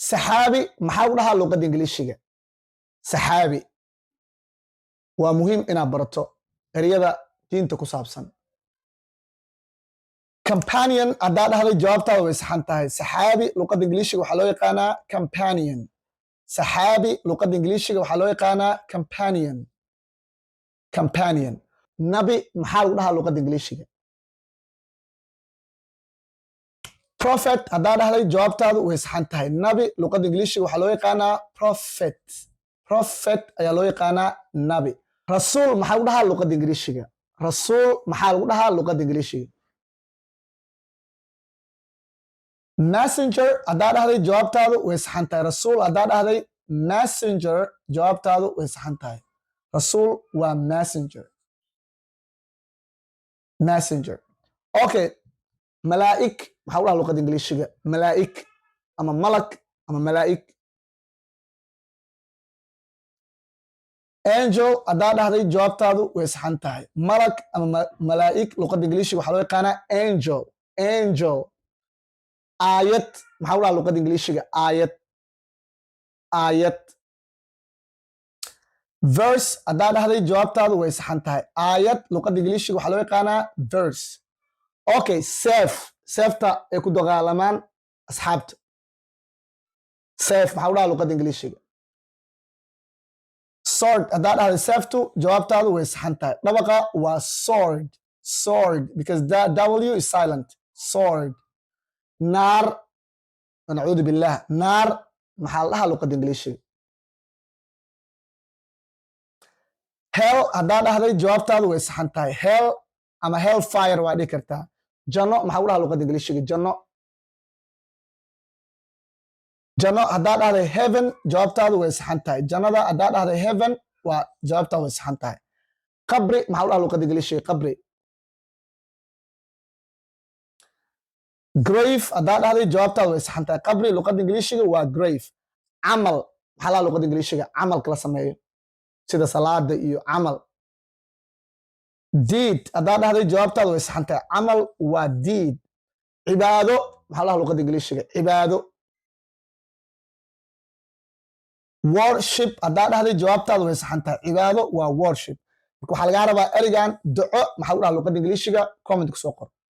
saxaabi maxaa u dhahaa luqadda ingiliishiga saxaabi waa muhiim inaad barato ereyada diinta ku saabsan companion haddaa dhahday jawaabtaada way saxan tahay saxaabi luqadda ingiliishiga waxaa loo yaqaanaa companion saxaabi luqadda ingiliishiga waxaa loo yaqaanaa companion nabi maxaa lagu dhahaa luqadda ingiliishiga prophet haddaa dhahday jawaabtaadu way saxan tahay nabi luqadda ingiliishiga waxaa loo yaqaanaa prophet ayaa loo yaqaanaa nabi rasuul maxaa lagu dhahaa luqadda ingiliishiga rasuul maxaa lagu dhahaa luqadda ingiliishiga messenger haddaa dhahday jawaabtaadu way saxan tahay rasuul haddaa dhahday messenger jawaabtaadu way saxan tahay rasuul waa messenger okay malaa'ik maxaa u dhahaa luqadda ingiliishiga malaa'ik ama malak ama malaa'ik angel haddaa dhahday jawaabtaadu way saxan tahay malak ama malaa'ik luqadda ingiliishiga waxaa loo yaqaanaa angel aayad maxaa u dhahaa luqadda ingiliishiga aayad verse haddaa dhahday jawaabtaadu way saxan tahay aayad luqadda ingiliishiga waxaa loo yaqaanaa verse okay seefta ay ku dagaalamaan asxaabta seef maxaa u dhahaa luqadda ingiliishiga sword haddaa dhahday seeftu jawaabtaadu way saxan tahay dhabaqa waa sword because w is silent sword naar nacuudu billah naar maxaa la dhahaa luqadda ingiliishiga hell haddaa dhahday jawaabtaadu way saxan tahay hell ama hell fire waa dhihi kartaa janno maxaa u dhahaa luqadda ingiliishiga janno haddaa dhahday heaven jawaabtaadu way saxan tahay jannada haddaa dhahday heaven waa jawaabtaadu way saxan tahay qabri maxaa u dhahaa luqadda ingiliishiga qabri grave haddaa dhahday jawaabtaadu way saxan tahay qabri luqadda ingiliishiga waa grave camal maxaa la luqadda ingiliishiga camalka la sameeyo sida salaada iyo camal deed haddaa dhahday jawaabtaadu way saxan tahay camal waa deed cibaado maxaa la luqadda ingiliishiga cibaado worship haddaa dhahday jawaabtaadu way saxan tahay cibaado waa worship marka waxaa lagaa rabaa ereygan duco maxaa u dhahaa luqadda ingiliishiga comment ku soo qor